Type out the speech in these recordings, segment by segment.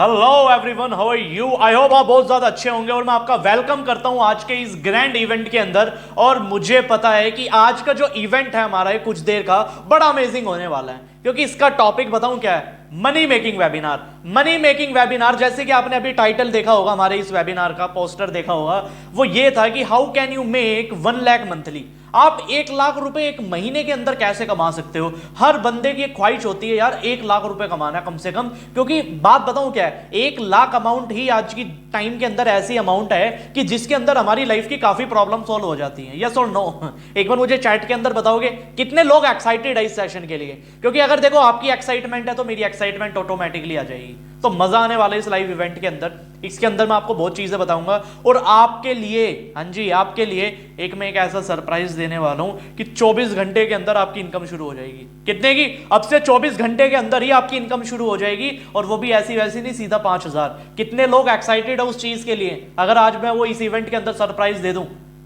Hello everyone, how are you? I hope आप बहुत ज्यादा अच्छे होंगे और मैं आपका वेलकम करता हूं आज के इस ग्रैंड इवेंट के अंदर। और मुझे पता है कि आज का जो इवेंट है हमारा कुछ देर का बड़ा अमेजिंग होने वाला है, क्योंकि इसका टॉपिक बताऊं क्या है? Money making webinar. Money making webinar, जैसे कि आपने अभी टाइटल देखा होगा, हमारे इस वेबिनार का पोस्टर देखा होगा, वो ये था कि how can you make 1 lakh monthly. आप 1 लाख रुपए एक महीने के अंदर कैसे कमा सकते हो? हर बंदे की एक ख्वाहिश होती है यार 1 लाख रुपए कमाना कम से कम, क्योंकि बात बताऊं क्या है, 1 लाख अमाउंट ही आज की टाइम के अंदर ऐसी अमाउंट है कि जिसके अंदर हमारी लाइफ की काफी प्रॉब्लम सॉल्व हो जाती है। यस और नो? एक बार मुझे चैट के अंदर बताओगे कितने लोग एक्साइटेड है इस सेशन के लिए? क्योंकि अगर देखो आपकी एक्साइटमेंट है तो मेरी एक्साइटमेंट ऑटोमेटिकली आ जाएगी। तो मजा आने वाला है इस लाइव इवेंट के अंदर। इसके अंदर मैं आपको बहुत चीजें बताऊंगा और आपके लिए, हाँ जी, आपके लिए मैं एक ऐसा सरप्राइज देने वाला हूं कि 24 घंटे के अंदर आपकी इनकम शुरू हो जाएगी। कितने की? अब से 24 घंटे के अंदर ही आपकी इनकम शुरू हो जाएगी, और वो भी ऐसी वैसी नहीं, सीधा 5,000। कितने लोग एक्साइटेड है उस चीज के लिए? अगर आज मैं वो इस इवेंट के अंदर सरप्राइज दे दूं,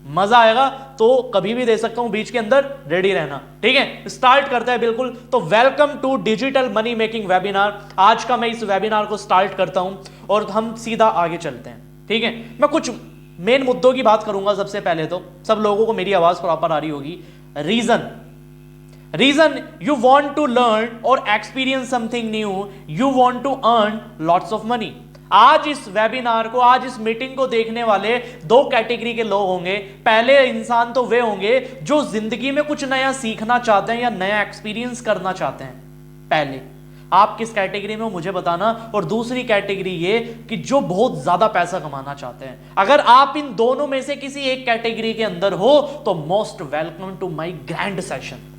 मजा आएगा। तो कभी भी दे सकता हूं, बीच के अंदर रेडी रहना, ठीक है? स्टार्ट करते हैं बिल्कुल। तो welcome to digital money making webinar. आज का मैं इस वेबिनार को स्टार्ट करता हूं और हम सीधा आगे चलते हैं, ठीक है? मैं कुछ मेन मुद्दों की बात करूंगा। सबसे पहले तो सब लोगों को मेरी आवाज प्रॉपर आ रही होगी। Reason you want to learn और experience something new, you want to earn lots of money. आज इस वेबिनार को, आज इस मीटिंग को देखने वाले 2 कैटेगरी के लोग होंगे। पहले इंसान तो वे होंगे जो जिंदगी में कुछ नया सीखना चाहते हैं या नया एक्सपीरियंस करना चाहते हैं। पहले आप किस कैटेगरी में हो मुझे बताना। और दूसरी कैटेगरी ये कि जो बहुत ज्यादा पैसा कमाना चाहते हैं। अगर आप इन दोनों में से किसी एक कैटेगरी के अंदर हो तो most welcome to my grand session.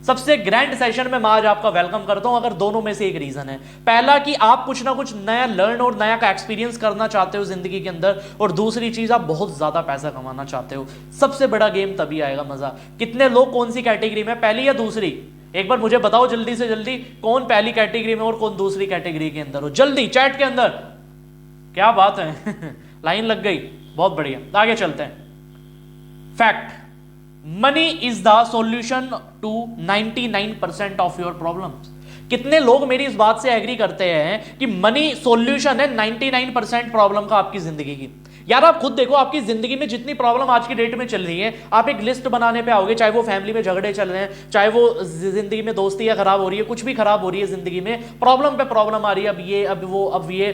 सबसे ग्रैंड सेशन में मैं आज आपका वेलकम करता हूं। अगर दोनों में से एक रीजन है, पहला कि आप कुछ ना कुछ नया लर्न और नया का एक्सपीरियंस करना चाहते हो जिंदगी के अंदर, और दूसरी चीज आप बहुत ज्यादा पैसा कमाना चाहते हो, सबसे बड़ा गेम तभी आएगा मजा। कितने लोग कौन सी कैटेगरी में, पहली या दूसरी? एक बार मुझे बताओ जल्दी से जल्दी, कौन पहली कैटेगरी में और कौन दूसरी कैटेगरी के अंदर हो? जल्दी चैट के अंदर। क्या बात है लाइन लग गई, बहुत बढ़िया। आगे चलते हैं। Fact, money is the solution to 99% of your problems. कितने लोग मेरी इस बात से एग्री करते हैं कि मनी सॉल्यूशन है 99% प्रॉब्लम का आपकी जिंदगी की? यार आप खुद देखो, आपकी जिंदगी में जितनी प्रॉब्लम आज की डेट में चल रही है, आप एक लिस्ट बनाने पे आओगे, चाहे वो फैमिली में झगड़े चल रहे हैं, चाहे वो जिंदगी में दोस्तियां खराब हो रही है, कुछ भी खराब हो रही है जिंदगी में, प्रॉब्लम पे प्रॉब्लम आ रही है, अब ये अब वो अब ये,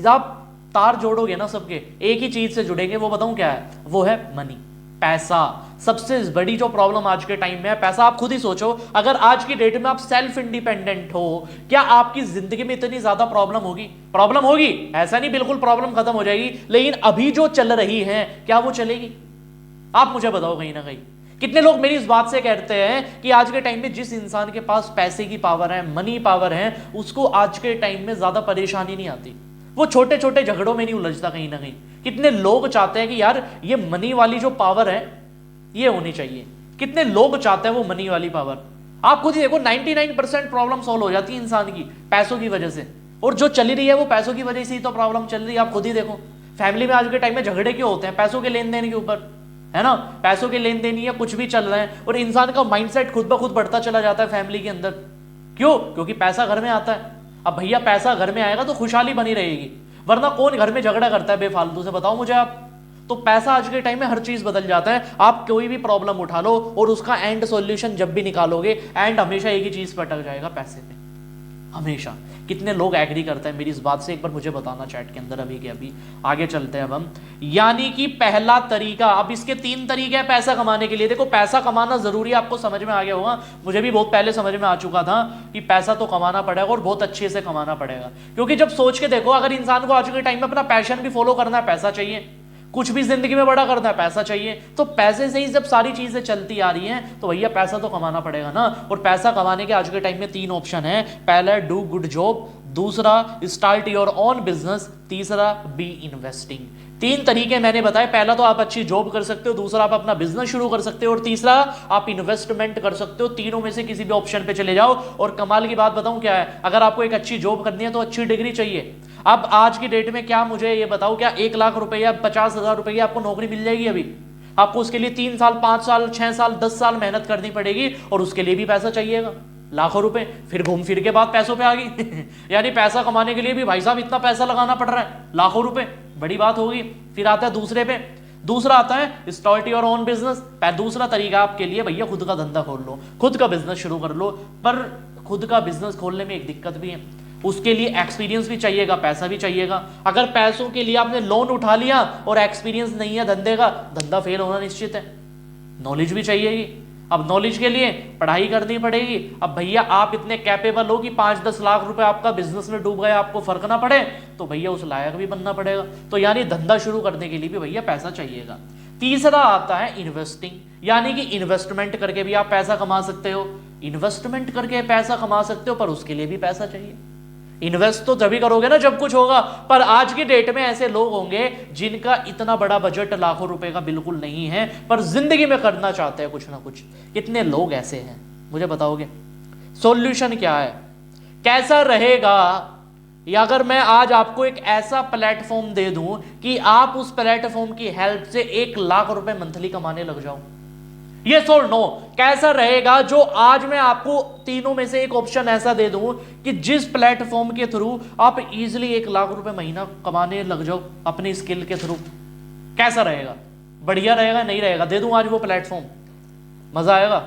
आप तार जोड़ोगे ना सबके, एक ही चीज से जुड़ेंगे, वो बताऊं क्या है? वो है मनी, पैसा। सबसे बड़ी जो प्रॉब्लम आज के टाइम में है पैसा। आप खुद ही सोचो, अगर आज की डेट में आप सेल्फ इंडिपेंडेंट हो, क्या आपकी जिंदगी में इतनी ज्यादा प्रॉब्लम होगी? प्रॉब्लम होगी, ऐसा नहीं बिल्कुल प्रॉब्लम खत्म हो जाएगी, लेकिन अभी जो चल रही है क्या वो चलेगी? आप मुझे बताओ कहीं ना कहीं। कितने लोग मेरी इस बात से कहते हैं कि आज के टाइम में जिस इंसान के पास पैसे की पावर है, मनी पावर है, उसको आज के टाइम में ज्यादा परेशानी नहीं आती, वो छोटे छोटे झगड़ों में नहीं उलझता कहीं ना कहीं। कितने लोग चाहते हैं कि यार ये मनी वाली जो पावर है ये होनी चाहिए? कितने लोग चाहते हैं वो मनी वाली पावर? आप खुद ही देखो, 99% प्रॉब्लम सॉल्व हो जाती है इंसान की पैसों की वजह से, और जो चली रही है वो पैसों की वजह से ही तो प्रॉब्लम चल रही है। आप खुद ही देखो, फैमिली में आज के टाइम में झगड़े क्यों होते हैं? पैसों के लेन देन के ऊपर, है ना? पैसों के लेन देन या कुछ भी चल रहे हैं, और इंसान का माइंडसेट खुद ब खुद बढ़ता चला जाता है फैमिली के अंदर। क्यों? क्योंकि पैसा घर में आता है। अब भैया पैसा घर में आएगा तो खुशहाली बनी रहेगी, वरना कौन घर में झगड़ा करता है बेफालतू से? बताओ मुझे आप। तो पैसा आज के टाइम में हर चीज बदल जाता है। आप कोई भी प्रॉब्लम उठा लो और उसका एंड सॉल्यूशन जब भी निकालोगे, एंड हमेशा एक ही चीज पर अटक जाएगा, पैसे पे, हमेशा। कितने लोग एग्री करते हैं मेरी इस बात से? एक बार मुझे बताना चैट के अंदर अभी के अभी। आगे चलते हैं अब हम। यानी कि पहला तरीका, अब इसके 3 तरीके हैं पैसा कमाने के लिए। देखो, पैसा कमाना जरूरी है, आपको समझ में आ गया होगा, मुझे भी बहुत पहले समझ में आ चुका था कि पैसा तो कमाना पड़ेगा और बहुत अच्छे से कमाना पड़ेगा। क्योंकि जब सोच के देखो, अगर इंसान को आज के टाइम में अपना पैशन भी फॉलो करना है, पैसा चाहिए। कुछ भी जिंदगी में बड़ा करना है, पैसा चाहिए। तो पैसे से ही जब सारी चीजें चलती आ रही हैं, तो भैया पैसा तो कमाना पड़ेगा ना। और पैसा कमाने के आज के टाइम में 3 ऑप्शन है। पहला डू गुड जॉब, दूसरा स्टार्ट योर ओन बिजनेस, तीसरा बी इन्वेस्टिंग। 3 तरीके मैंने बताए। पहला तो आप अच्छी जॉब कर सकते हो, दूसरा आप अपना बिजनेस शुरू कर सकते हो, और तीसरा आप इन्वेस्टमेंट कर सकते हो। तीनों में से किसी भी ऑप्शन पे चले जाओ। और कमाल की बात बताऊं क्या है, अगर आपको एक अच्छी जॉब करनी है तो अच्छी डिग्री चाहिए। अब आज की डेट में क्या, मुझे ये बताओ, क्या 1 लाख रुपया 50,000 रुपये आपको नौकरी मिल जाएगी? अभी आपको उसके लिए 3 साल 5 साल 6 साल 10 साल मेहनत करनी पड़ेगी, और उसके लिए भी पैसा चाहिएगा। लाखों रुपए, फिर घूम फिर के बात पैसों पे आ गई यानी पैसा कमाने के लिए भी भाई साहब इतना पैसा लगाना पड़ रहा है, लाखों रुपए, बड़ी बात होगी। फिर आता है दूसरे पे, दूसरा आता है स्टार्ट योर ओन बिजनेस। दूसरा तरीका आपके लिए भैया खुद का धंधा खोल लो, खुद का बिजनेस शुरू कर लो। पर खुद का बिजनेस खोलने में एक दिक्कत भी है, उसके लिए एक्सपीरियंस भी चाहिएगा, पैसा भी चाहिएगा। अगर पैसों के लिए आपने लोन उठा लिया और एक्सपीरियंस नहीं है धंधे का, धंधा फेल होना निश्चित है। नॉलेज भी चाहिएगी, अब नॉलेज के लिए पढ़ाई करनी पड़ेगी। अब भैया आप इतने कैपेबल हो कि 5-10 लाख रुपए आपका बिजनेस में डूब गए, आपको फर्क ना पड़े, तो भैया उस लायक भी बनना पड़ेगा। तो यानी धंधा शुरू करने के लिए भी भैया पैसा चाहिएगा। तीसरा आता है इन्वेस्टिंग, यानी कि इन्वेस्टमेंट करके भी आप पैसा कमा सकते हो। इन्वेस्टमेंट करके पैसा कमा सकते हो, पर उसके लिए भी पैसा चाहिए। इन्वेस्ट तो तभी करोगे ना जब कुछ होगा। पर आज की डेट में ऐसे लोग होंगे जिनका इतना बड़ा बजट लाखों रुपए का बिल्कुल नहीं है, पर जिंदगी में करना चाहते हैं कुछ ना कुछ। कितने लोग ऐसे हैं मुझे बताओगे? सॉल्यूशन क्या है, कैसा रहेगा? या अगर मैं आज आपको एक ऐसा प्लेटफॉर्म दे दूं कि आप उस प्लेटफॉर्म की हेल्प से 1 लाख रुपए मंथली कमाने लग जाओ, ये और नो, कैसा रहेगा? जो आज मैं आपको तीनों में से एक ऑप्शन ऐसा दे दूं कि जिस प्लेटफॉर्म के थ्रू आप इजीली 1 लाख रुपए महीना कमाने लग जाओ अपनी स्किल के थ्रू, कैसा रहेगा? बढ़िया रहेगा नहीं रहेगा? दे दूं आज वो प्लेटफॉर्म, मजा आएगा?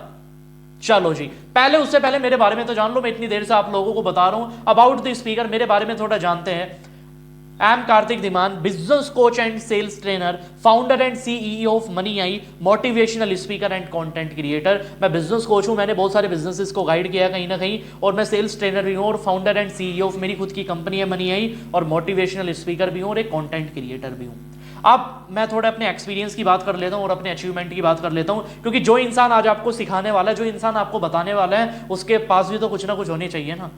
चलो जी, पहले उससे पहले मेरे बारे में तो जान लो। मैं इतनी देर से आप लोगों को बता रहा हूं अबाउट द स्पीकर, मेरे बारे में थोड़ा जानते हैं। I am Kartik Dhiman, business coach and sales trainer, founder and CEO of money I, motivational speaker and content creator. मैं बिजनेस कोच हूं, मैंने बहुत सारे बिजनेसेस को गाइड किया कहीं ना कहीं, और मैं सेल्स ट्रेनर भी हूं, और फाउंडर एंड सीईओ ऑफ मेरी खुद की कंपनी है मनी आई, और मोटिवेशनल स्पीकर भी हूं, और एक कंटेंट क्रिएटर भी हूं। अब मैं थोड़ा अपने एक्सपीरियंस की बात कर लेता हूं और अपने अचीवमेंट की बात कर लेता हूं, क्योंकि जो इंसान आज आपको सिखाने वाला है, जो इंसान आपको बताने वाला है, उसके पास भी तो कुछ ना कुछ होनी चाहिए ना।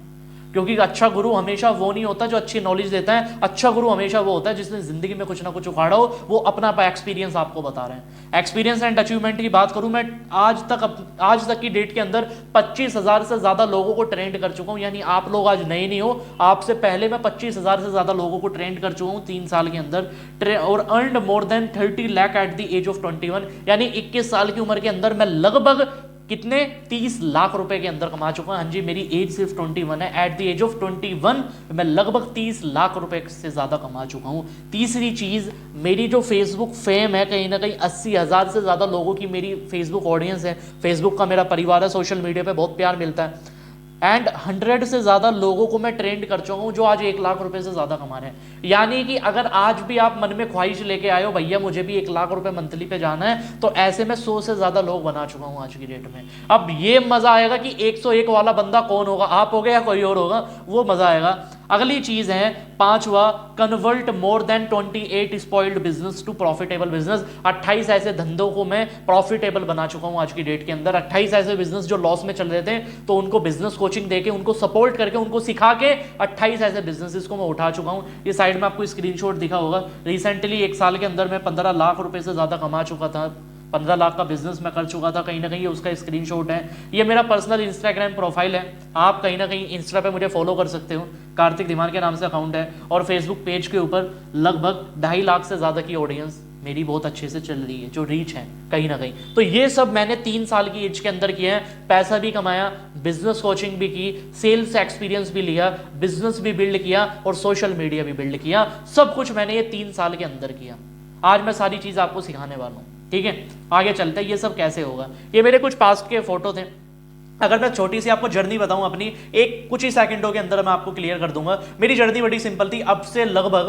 क्योंकि अच्छा गुरु हमेशा वो नहीं होता जो अच्छी नॉलेज देता है, अच्छा गुरु हमेशा वो होता है जिसने जिंदगी में कुछ ना कुछ उखाड़ा हो, वो अपना एक्सपीरियंस आपको बता रहे हैं। एक्सपीरियंस एंड अचीवमेंट की बात करूं, मैं आज तक की डेट के अंदर 25,000 से ज्यादा लोगों को ट्रेंड कर चुका हूं। यानी आप लोग आज नए नहीं हो, आपसे पहले मैं 25,000 से ज्यादा लोगों को ट्रेंड कर चुका हूं 3 साल के अंदर, और earned more than 30 lakh at the age of 21। यानी 21 साल की उम्र के अंदर मैं लगभग कितने 30 लाख रुपए के अंदर कमा चुका हूं। हाँ जी, मेरी एज सिर्फ 21 है। एट द एज ऑफ 21 मैं लगभग 30 लाख रुपए से ज्यादा कमा चुका हूं। तीसरी चीज, मेरी जो फेसबुक फेम है, कहीं ना कहीं 80,000 से ज्यादा लोगों की मेरी फेसबुक ऑडियंस है। फेसबुक का मेरा परिवार है, सोशल मीडिया पे बहुत प्यार मिलता है। एंड 100 से ज्यादा लोगों को मैं ट्रेंड कर चुका हूं जो आज 1 लाख रुपए से ज्यादा कमा रहे हैं। यानी कि अगर आज भी आप मन में ख्वाहिश लेके आए हो भैया मुझे भी 1 लाख रुपए मंथली पे जाना है, तो ऐसे में 100 से ज्यादा लोग बना चुका हूं आज की डेट में। अब ये मजा आएगा कि 101 वाला बंदा कौन होगा, आप होगे या कोई और होगा, वो मजा आएगा। अगली चीज है 5वां, convert more than 28 spoiled business to profitable business. 28 ऐसे धंधों को मैं प्रॉफिटेबल बना चुका हूं आज की डेट के अंदर। 28 ऐसे बिजनेस जो लॉस में चल रहे थे, तो उनको बिजनेस कोचिंग देके, उनको सपोर्ट करके, उनको सिखा के 28 ऐसे बिजनेसेस को मैं उठा चुका हूं। ये साइड में आपको स्क्रीनशॉट दिखा होगा। रिसेंटली 1 साल के अंदर मैं 15 लाख रुपए से ज्यादा कमा चुका था, 15 लाख का बिजनेस मैं कर चुका था। कहीं ना कहीं उसका स्क्रीनशॉट है। ये मेरा पर्सनल इंस्टाग्राम प्रोफाइल है, आप कहीं ना कहीं इंस्टा पे मुझे फॉलो कर सकते हो, कार्तिक धीमान के नाम से अकाउंट है। और फेसबुक पेज के ऊपर लगभग 2.5 लाख से ज़्यादा की ऑडियंस मेरी बहुत अच्छे से चल रही है, जो रीच है कहीं ना कहीं। तो ये सब मैंने 3 साल की एज के अंदर किया है। पैसा भी कमाया, बिजनेस कोचिंग भी की, सेल्स एक्सपीरियंस भी लिया, बिजनेस भी बिल्ड किया, और सोशल मीडिया भी बिल्ड किया। सब कुछ मैंने ये 3 साल के अंदर किया। आज मैं सारी चीज़ आपको सिखाने वाला हूँ, ठीक है? आगे चलते हैं, ये सब कैसे होगा। ये मेरे कुछ पास्ट के फोटो थे। अगर मैं छोटी सी आपको जर्नी बताऊं अपनी, एक कुछ ही सेकंडों के अंदर मैं आपको क्लियर कर दूंगा। मेरी जर्नी बड़ी सिंपल थी। अब से लगभग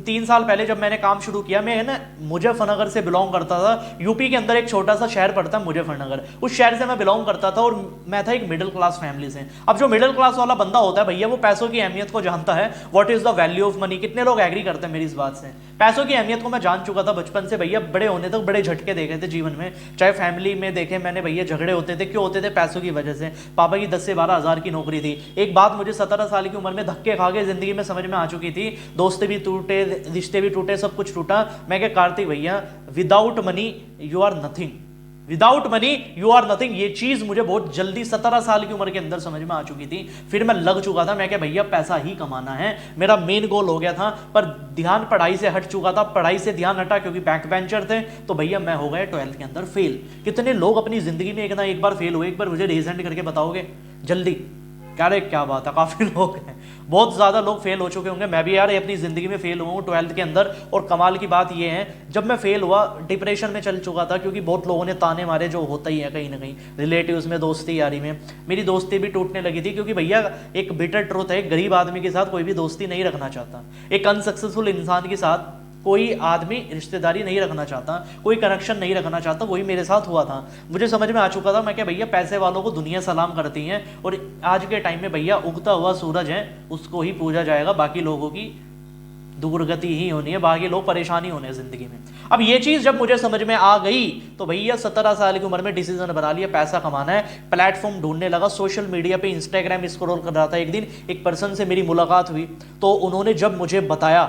3 साल पहले जब मैंने काम शुरू किया, मैं ना मुजफ्फरनगर से बिलोंग करता था। यूपी के अंदर एक छोटा सा शहर पड़ता है मुजफ्फरनगर, उस शहर से मैं बिलोंग करता था, और मैं था एक मिडिल क्लास फैमिली से। अब जो मिडिल क्लास वाला बंदा होता है भैया, वो पैसों की अहमियत को जानता है। What is the value of money? कितने लोग एग्री करते हैं मेरी इस बात से? पैसों की अहमियत को मैं जान चुका था बचपन से भैया। बड़े होने तक बड़े झटके देखे थे जीवन में, चाहे फैमिली में देखे मैंने भैया, झगड़े होते थे। क्यों होते थे? पैसों की वजह से। पापा की 10 से 12 हज़ार की नौकरी थी। एक बात मुझे 17 साल की उम्र में धक्के खा के जिंदगी में समझ में आ चुकी थी। दोस्त भी टूटे, रिश्ते भी टूटे, सब कुछ टूटा। मैं क्या कार्तिक भैया, without money you are nothing, without money you are nothing. ये चीज मुझे बहुत जल्दी 17 साल की उम्र के अंदर समझ में आ चुकी थी। फिर मैं लग चुका था, मैं क्या भैया पैसा ही कमाना है, मेरा मेन गोल हो गया था। पर ध्यान पढ़ाई से हट चुका था, पढ़ाई से ध्यान हटा क्योंकि बैक बेंचर थे। तो भैया मैं हो गया 12th के अंदर फेल। कितने लोग अपनी जिंदगी में एक ना एक बार फेल हुए? एक बार मुझे रीजन करके बताओगे? जल्दी। कह रहे क्या बात है, काफ़ी लोग हैं, बहुत ज़्यादा लोग फेल हो चुके होंगे। मैं भी यार अपनी ज़िंदगी में फेल हुआ हूँ 12th के अंदर। और कमाल की बात ये है, जब मैं फेल हुआ डिप्रेशन में चल चुका था, क्योंकि बहुत लोगों ने ताने मारे, जो होता ही है कहीं ना कहीं रिलेटिव्स में, दोस्ती यारी में। मेरी दोस्ती भी टूटने लगी थी, क्योंकि भैया एक बिटर ट्रुथ है, एक गरीब आदमी के साथ कोई भी दोस्ती नहीं रखना चाहता, एक अनसक्सेसफुल इंसान के साथ कोई आदमी रिश्तेदारी नहीं रखना चाहता, कोई कनेक्शन नहीं रखना चाहता। वही मेरे साथ हुआ था। मुझे समझ में आ चुका था, मैं क्या भैया पैसे वालों को दुनिया सलाम करती है, और आज के टाइम में भैया उगता हुआ सूरज है, उसको ही पूजा जाएगा, बाकी लोगों की दुर्गति ही होनी है, बाकी लोग परेशानी होने हैं जिंदगी में। अब ये चीज जब मुझे समझ में आ गई तो भैया 17 साल की उम्र में डिसीजन बना लिया, पैसा कमाना है, प्लेटफॉर्म ढूंढने लगा। सोशल मीडिया पे इंस्टाग्राम स्क्रॉल कर रहा था, एक दिन एक पर्सन से मेरी मुलाकात हुई, तो उन्होंने जब मुझे बताया,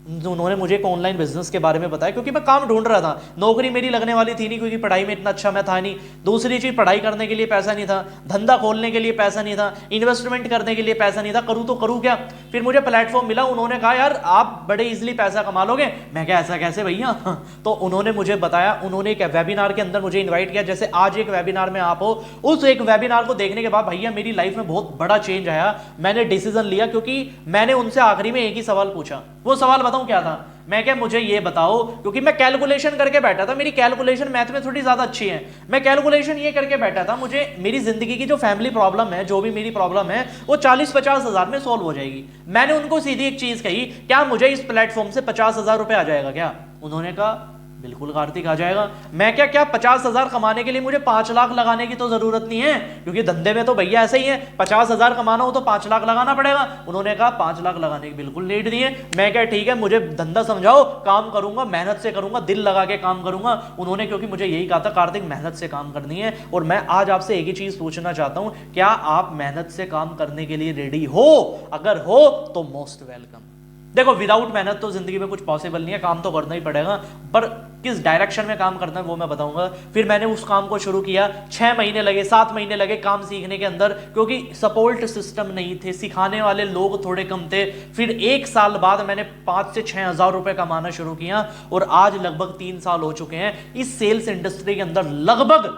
उन्होंने मुझे एक ऑनलाइन बिजनेस के बारे में बताया, क्योंकि मैं काम ढूंढ रहा था, नौकरी मेरी लगने वाली थी नहीं, क्योंकि पढ़ाई में इतना अच्छा मैं था नहीं। दूसरी चीज, पढ़ाई करने के लिए पैसा नहीं था, धंधा खोलने के लिए पैसा नहीं था, इन्वेस्टमेंट करने के लिए पैसा नहीं था, करूँ तो करूँ क्या। फिर मुझे प्लेटफॉर्म मिला, उन्होंने कहा यार आप बड़े इजीली पैसा कमा लोगे। मैं क्या ऐसा कैसे भैया तो उन्होंने मुझे बताया, उन्होंने एक वेबिनार के अंदर मुझे इन्वाइट किया, जैसे आज एक वेबिनार में आप हो, उस एक वेबिनार को देखने के बाद भैया मेरी लाइफ में बहुत बड़ा चेंज आया। मैंने डिसीजन लिया, क्योंकि मैंने उनसे आखिरी में एक ही सवाल पूछा। वो सवाल बताऊं क्या था? मैं क्या, मुझे ये बताओ, क्योंकि मैं कैलकुलेशन करके बैठा था, मेरी कैलकुलेशन मैथ में थोड़ी ज्यादा अच्छी है, मैं कैलकुलेशन ये करके बैठा था, मुझे मेरी जिंदगी की जो फैमिली प्रॉब्लम है, जो भी मेरी प्रॉब्लम है, वो 40-50 हजार में सॉल्व हो जाएगी। मैंने उनको सीधी एक चीज कही, क्या मुझे इस प्लेटफॉर्म से 50,000 रुपए आ जाएगा क्या? उन्होंने कहा बिल्कुल कार्तिक आ जाएगा। मैं क्या 50,000 कमाने के लिए मुझे 5 लाख लगाने की तो जरूरत नहीं है, क्योंकि धंधे में तो भैया ऐसा ही है, 50,000 कमाना हो तो 5 लाख लगाना पड़ेगा। उन्होंने कहा 5 लाख लगाने की बिल्कुल नीड नहीं है। मैं क्या ठीक है, मुझे धंधा समझाओ, काम करूंगा, मेहनत से करूंगा, दिल लगा के काम करूंगा। उन्होंने क्योंकि मुझे यही कहा था कार्तिक मेहनत से काम करनी है, और मैं आज आपसे एक ही चीज पूछना चाहता हूं, क्या आप मेहनत से काम करने के लिए रेडी हो? अगर हो तो मोस्ट वेलकम। देखो विदाउट मेहनत तो जिंदगी में कुछ पॉसिबल नहीं है, काम तो करना ही पड़ेगा, पर किस डायरेक्शन में काम करना है वो मैं बताऊंगा। फिर मैंने उस काम को शुरू किया, 6 महीने लगे, 7 महीने लगे काम सीखने के अंदर, क्योंकि सपोर्ट सिस्टम नहीं थे, सिखाने वाले लोग थोड़े कम थे। फिर 1 साल बाद मैंने 5 से 6 हजार रुपए कमाना शुरू किया, और आज लगभग 3 साल हो चुके हैं इस सेल्स इंडस्ट्री के अंदर, लगभग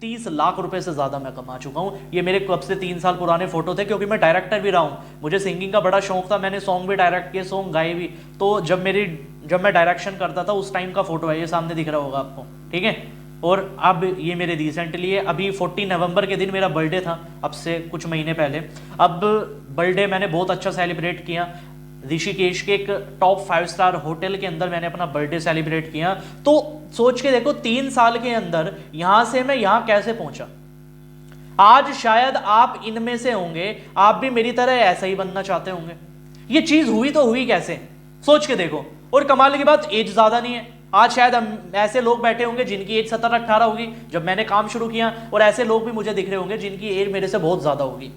30 लाख रुपए से ज्यादा मैं कमा चुका हूं। ये मेरे कब से 3 साल पुराने फोटो थे, क्योंकि मैं डायरेक्टर भी रहा हूं, मुझे सिंगिंग का बड़ा शौक था, मैंने सॉन्ग भी डायरेक्ट किए, सॉन्ग गाए भी। तो जब मैं डायरेक्शन करता था उस टाइम का फोटो है, ये सामने दिख रहा होगा आपको, ठीक है। और अब ये मेरे रिसेंटली है, अभी 14 नवंबर के दिन मेरा बर्थडे था, अब से कुछ महीने पहले। अब बर्थडे मैंने बहुत अच्छा सेलिब्रेट किया, ऋषिकेश के एक टॉप 5 स्टार होटल के अंदर मैंने अपना बर्थडे सेलिब्रेट किया। तो सोच के देखो 3 साल के अंदर यहां से मैं यहां कैसे पहुंचा। आज शायद आप इनमें से होंगे, आप भी मेरी तरह ऐसा ही बनना चाहते होंगे। ये चीज हुई तो हुई कैसे, सोच के देखो। और कमाल की बात, एज ज्यादा नहीं है। आज शायद हम ऐसे लोग बैठे होंगे जिनकी एज 17-18 होगी जब मैंने काम शुरू किया, और ऐसे लोग भी मुझे दिख रहे होंगे जिनकी एज मेरे से बहुत ज्यादा होगी।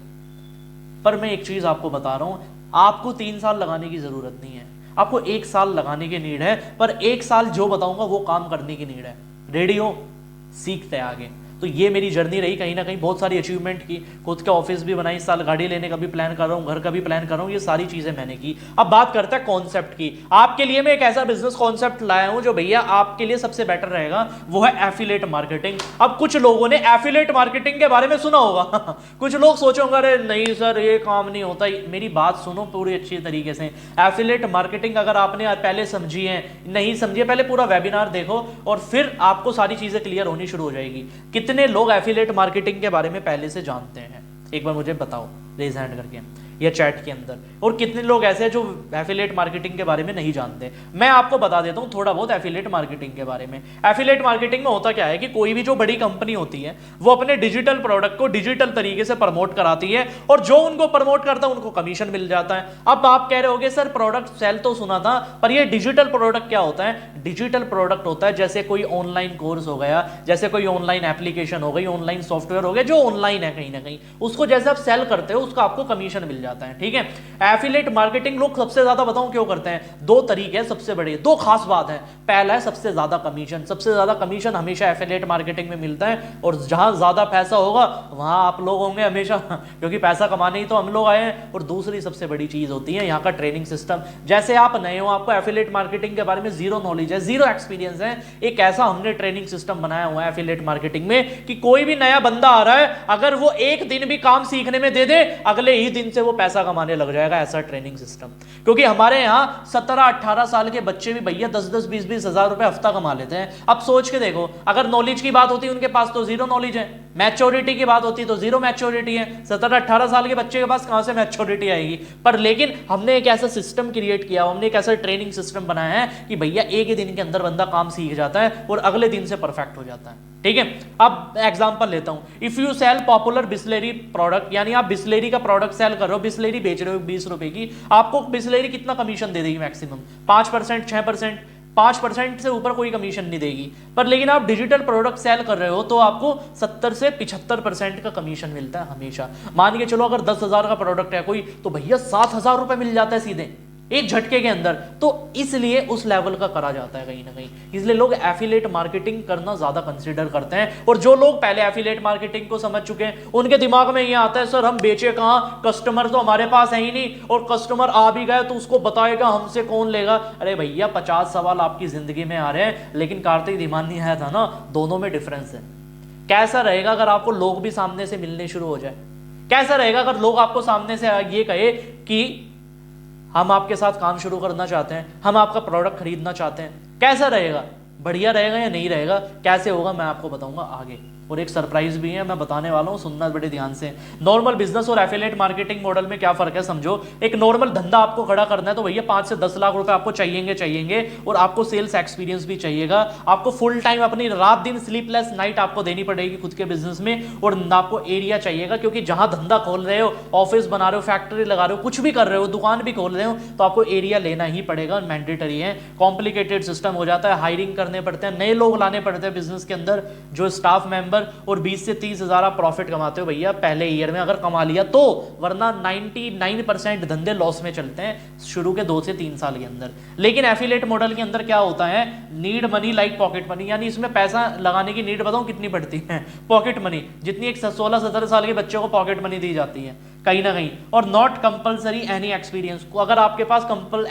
पर मैं एक चीज आपको बता रहा हूं, आपको 3 साल लगाने की जरूरत नहीं है, आपको 1 साल लगाने की नीड है। पर 1 साल जो बताऊंगा वो काम करने की नीड है। रेडी हो? सीखते हैं आगे। तो ये मेरी जर्नी रही, कहीं ना कहीं बहुत सारी अचीवमेंट की, खुद के ऑफिस भी बनाई, इस साल गाड़ी लेने का भी प्लान कर रहा हूँ, घर का भी प्लान कर रहा हूँ, ये सारी चीजें मैंने की। अब बात करते हैं कॉन्सेप्ट की। आपके लिए मैं एक ऐसा बिजनेस कॉन्सेप्ट लाया हूं जो भैया आपके लिए सबसे बेटर रहेगा, वो है एफिलिएट मार्केटिंग। अब कुछ लोगों ने एफिलिएट मार्केटिंग के बारे में सुना होगा कुछ लोग सोचोगे अरे नहीं सर ये काम नहीं होता। मेरी बात सुनो पूरी अच्छी तरीके से। एफिलिएट मार्केटिंग अगर आपने पहले समझी है, नहीं समझी है, पहले पूरा वेबिनार देखो और फिर आपको सारी चीजें क्लियर होनी शुरू हो जाएगी। कितने लोग एफिलिएट मार्केटिंग के बारे में पहले से जानते हैं, एक बार मुझे बताओ रेज हैंड करके या चैट के अंदर। और कितने लोग ऐसे हैं जो एफिलिएट मार्केटिंग के बारे में नहीं जानते। मैं आपको बता देता हूं थोड़ा बहुत एफिलिएट मार्केटिंग के बारे में। एफिलिएट मार्केटिंग में होता क्या है कि कोई भी जो बड़ी कंपनी होती है वो अपने डिजिटल प्रोडक्ट को डिजिटल तरीके से प्रमोट कराती है, और जो उनको प्रमोट करता है उनको कमीशन मिल जाता है। अब आप कह रहे होगे सर प्रोडक्ट सेल तो सुना था, पर ये डिजिटल प्रोडक्ट क्या होता है? डिजिटल प्रोडक्ट होता है जैसे कोई ऑनलाइन कोर्स हो गया, जैसे कोई ऑनलाइन एप्लीकेशन हो गई, ऑनलाइन सॉफ्टवेयर हो गया, जो ऑनलाइन है कहीं ना कहीं, उसको जैसे आप सेल करते हो उसका आपको कमीशन मिल जाता है। जाता है। ठीक है, एफिलिएट मार्केटिंग लोग सबसे ज्यादा बताऊं क्यों करते हैं, दो तरीके हैं सबसे बड़े, दो खास बात है। पहला है सबसे ज्यादा कमीशन, सबसे ज्यादा कमीशन हमेशा एफिलिएट मार्केटिंग में मिलता है, और जहां ज्यादा पैसा होगा वहां आप लोग होंगे हमेशा, क्योंकि पैसा कमाने ही तो हम लोग आए हैं। और दूसरी सबसे बड़ी चीज होती है यहाँ का ट्रेनिंग सिस्टम। जैसे आप नए हो, आपको एफिलिएट मार्केटिंग के बारे में जीरो नॉलेज है, जीरो एक्सपीरियंस है, एक ऐसा हमने ट्रेनिंग सिस्टम बनाया हुआ है एफिलिएट मार्केटिंग में कि कोई भी नया बंदा आ रहा है, अगर वो एक दिन भी काम सीखने में दे दे, अगले ही दिन से वो पैसा कमाने लग जाएगा, ऐसा ट्रेनिंग सिस्टम। क्योंकि हमारे यहाँ 17-18 साल के बच्चे भी भैया 10-10, 20-20 हजार रुपए हफ्ता कमा लेते हैं। अब सोच के देखो, अगर नॉलेज की बात होती है उनके पास तो जीरो नॉलेज है, मैच्योरिटी की बात होती तो जीरो मैच्योरिटी है। 17-18 साल के बच्चे के पास कहां से मैच्योरिटी आएगी। पर लेकिन हमने एक ऐसा सिस्टम क्रिएट किया, हमने एक ऐसा ट्रेनिंग सिस्टम बनाया है कि भैया एक ही दिन के अंदर बंदा काम सीख जाता है और अगले दिन से परफेक्ट हो जाता है। ठीक है, अब एग्जांपल लेता हूं, if you sell popular Bisleri product, यानी आप बिस्लेरी का प्रोडक्ट सेल कर रहे हो, बिस्लेरी बेच रहे हो 20 रुपए की, आपको बिस्लेरी कितना कमीशन दे देगी मैक्सिमम? 5%, 6%, 5% से ऊपर कोई कमीशन नहीं देगी। पर लेकिन आप डिजिटल प्रोडक्ट सेल कर रहे हो तो आपको 70 से 75% का कमीशन मिलता है हमेशा। मान के चलो अगर 10,000 का प्रोडक्ट है कोई, तो भैया 7,000 रुपए मिल जाता है सीधे एक झटके के अंदर। तो इसलिए उस लेवल का करा जाता है कहीं ना कहीं, इसलिए लोग एफिलिएट मार्केटिंग करना ज्यादा कंसीडर करते हैं। और जो लोग पहले एफिलिएट मार्केटिंग को समझ चुके हैं, उनके दिमाग में ये आता है सर हम बेचे कहां, कस्टमर तो हमारे पास है ही नहीं, और कस्टमर आ भी गए तो उसको बताएगा हमसे कौन लेगा। अरे भैया 50 सवाल आपकी जिंदगी में आ रहे हैं, लेकिन कार्तिक धीमानी है था ना, दोनों में डिफरेंस है। कैसा रहेगा अगर आपको लोग भी सामने से मिलने शुरू हो जाए? कैसा रहेगा अगर लोग आपको सामने से ये कहे कि हम आपके साथ काम शुरू करना चाहते हैं, हम आपका प्रोडक्ट खरीदना चाहते हैं? कैसा रहेगा? बढ़िया रहेगा या नहीं रहेगा? कैसे होगा मैं आपको बताऊंगा आगे, और एक सरप्राइज भी है मैं बताने वाला हूं, सुनना बड़े ध्यान से। नॉर्मल बिजनेस और एफिलिएट मार्केटिंग मॉडल में क्या फर्क है समझो। एक नॉर्मल धंधा आपको खड़ा करना है तो भैया 5 से 10 लाख रुपए आपको चाहिए, और आपको सेल्स एक्सपीरियंस भी चाहिएगा। आपको फुल टाइम अपनी रात दिन स्लीपलेस नाइट आपको देनी पड़ेगी खुद के बिजनेस में, और आपको एरिया चाहिएगा, क्योंकि जहां धंधा खोल रहे हो, ऑफिस बना रहे हो, फैक्ट्री लगा रहे हो, कुछ भी कर रहे हो, दुकान भी खोल रहे हो, तो आपको एरिया लेना ही पड़ेगा, मैंडेटरी है। कॉम्प्लिकेटेड सिस्टम हो जाता है, हायरिंग करने पड़ते हैं, नए लोग लाने पड़ते हैं बिजनेस के अंदर जो स्टाफ मेंबर, और 20 से 30 हजार आप प्रॉफिट कमाते हो भैया पहले ईयर में, अगर कमा लिया तो, वरना 99% धंधे लॉस में चलते हैं शुरू के 2 से 3 साल के अंदर। लेकिन एफिलिएट मॉडल के अंदर क्या होता है, need money like pocket money, यानी इसमें पैसा लगाने की नीड बताऊं कितनी पड़ती है? पॉकेट मनी जितनी एक 16-17 साल के बच्चे को पॉकेट मनी दी जाती है कहीं ना कहीं। और नॉट कंपलसरी एनी एक्सपीरियंस, अगर आपके पास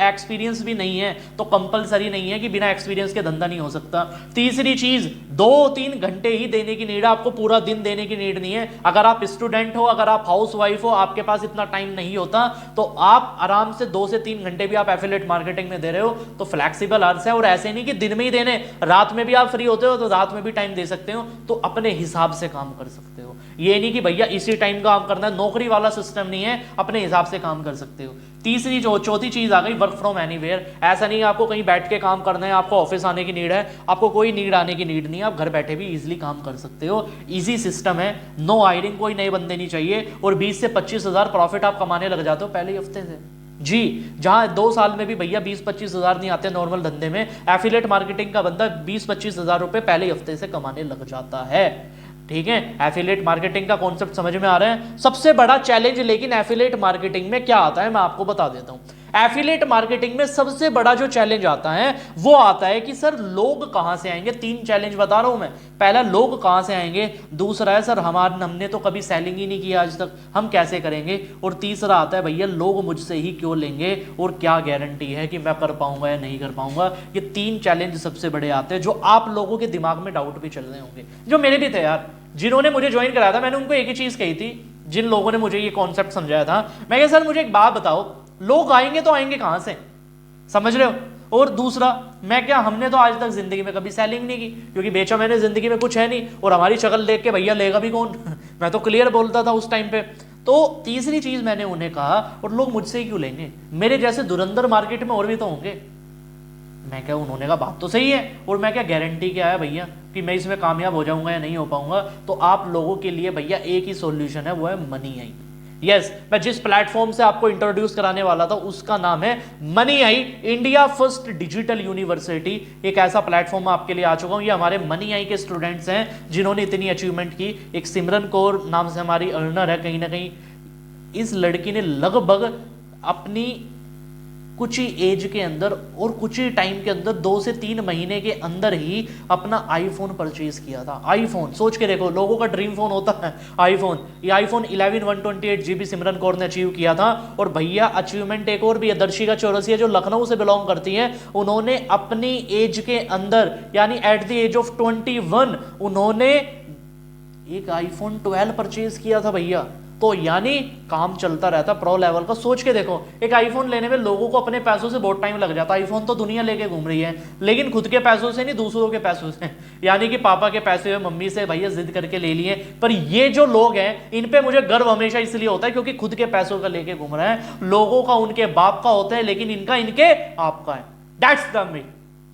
एक्सपीरियंस भी नहीं है तो कंपलसरी नहीं है कि बिना एक्सपीरियंस के धंधा नहीं हो सकता। तीसरी चीज, 2-3 घंटे ही देने की नीड है, आपको पूरा दिन देने की नीड नहीं है। अगर आप स्टूडेंट हो, अगर आप हाउस वाइफ हो, आपके पास इतना टाइम नहीं होता, तो आप आराम से 2 से 3 घंटे भी आप एफिलिएट मार्केटिंग में दे रहे हो तो फ्लैक्सिबल आवर्स है। और ऐसे नहीं कि दिन में ही देने, रात में भी आप फ्री होते हो तो रात में भी टाइम दे सकते हो, तो अपने हिसाब से काम कर सकते हो। ये नहीं कि भैया इसी टाइम काम करना है, नौकरी वाला सिस्टम नहीं है, अपने हिसाब से काम कर सकते हो। तीसरी चौथी चीज आ गई वर्क फ्रॉम एनीवेयर। ऐसा नहीं है आपको कहीं बैठ के काम करना है, आपको ऑफिस आने की नीड है, आपको कोई नीड आने की नीड नहीं है, आप घर बैठे भी इजीली काम कर सकते हो। इजी सिस्टम है, नो हायरिंग, कोई नए बंदे नहीं चाहिए, और 20 से 25 हजार प्रॉफिट आप कमाने लग जाते हो पहले हफ्ते से जी। जहां 2 साल में भी भैया 20-25 हजार नहीं आते नॉर्मल धंधे में, एफिलिएट मार्केटिंग का बंदा 20-25 हजार रुपए पहले हफ्ते से कमाने लग जाता है। ठीक है, एफिलिएट मार्केटिंग का कॉन्सेप्ट समझ में आ रहा है। सबसे बड़ा चैलेंज लेकिन एफिलिएट मार्केटिंग में क्या आता है मैं आपको बता देता हूं। एफिलिएट मार्केटिंग में सबसे बड़ा जो चैलेंज आता है वो आता है कि सर लोग कहां से आएंगे। 3 चैलेंज बता रहा हूं मैं। पहला, लोग कहां से आएंगे। दूसरा है सर हमने तो कभी सेलिंग ही नहीं किया आज तक, हम कैसे करेंगे। और तीसरा आता है भैया लोग मुझसे ही क्यों लेंगे और क्या गारंटी है कि मैं कर पाऊंगा या नहीं कर पाऊंगा। ये 3 चैलेंज सबसे बड़े आते हैं जो आप लोगों के दिमाग में डाउट भी चल रहे होंगे, जो मेरे भी थे यार। जिन्होंने मुझे ज्वाइन कराया था मैंने उनको एक ही चीज कही थी, जिन लोगों ने मुझे ये कॉन्सेप्ट समझाया था, मैं कहा सर मुझे एक बात बताओ, लोग आएंगे तो आएंगे कहां से, समझ रहे हो। और दूसरा, मैं क्या, हमने तो आज तक जिंदगी में कभी सेलिंग नहीं की, क्योंकि बेचा मैंने जिंदगी में कुछ है नहीं, और हमारी शक्ल देख के भैया लेगा भी कौन मैं तो क्लियर बोलता था उस टाइम पे। तो तीसरी चीज मैंने उन्हें कहा, और लोग मुझसे ही क्यों लेंगे, मेरे जैसे धुरंधर मार्केट में और भी तो होंगे। मैं क्या, उन्होंने कहा बात तो सही है, और मैं क्या गारंटी क्या है भैया कि मैं इसमें कामयाब हो जाऊंगा या नहीं हो पाऊंगा। तो आप लोगों के लिए भैया एक ही सॉल्यूशन है, वो है मनी आई। यस, मैं जिस प्लेटफॉर्म से आपको इंट्रोड्यूस कराने वाला था उसका नाम है money I, India first digital university. एक ऐसा प्लेटफॉर्म आपके लिए आ चुका हूं। ये हमारे मनी आई के स्टूडेंट्स हैं जिन्होंने इतनी अचीवमेंट की। एक सिमरन कौर नाम से हमारी अर्नर है, कहीं ना कहीं इस लड़की ने लगभग अपनी कुछ ही एज के अंदर और कुछ ही टाइम के अंदर 2 से 3 महीने के अंदर ही अपना आईफोन परचेज किया था। आईफोन, सोच के देखो, लोगों का ड्रीम फोन होता है आईफोन। ये आईफोन 11 128 GB सिमरन कौर ने अचीव किया था। और भैया अचीवमेंट एक और भी है, दर्शिका चौरसिया जो लखनऊ से बिलोंग करती हैं, उन्होंने अपनी एज के अंदर यानी एट द एज ऑफ 21 उन्होंने एक आईफोन 12 परचेज किया था भैया। तो यानी काम चलता रहता प्रो लेवल का। सोच के देखो, एक आईफोन लेने में लोगों को अपने पैसों से बहुत टाइम लग जाता है। आईफोन तो दुनिया लेके घूम रही है, लेकिन खुद के पैसों से नहीं, दूसरों के पैसों से, यानी कि पापा के पैसे मम्मी से भैया जिद करके ले लिए। पर ये जो लोग हैं इन पे मुझे गर्व हमेशा इसलिए होता है क्योंकि खुद के पैसों का लेके घूम रहे हैं। लोगों का उनके बाप का होता है, लेकिन इनका इनके आपका है। That's the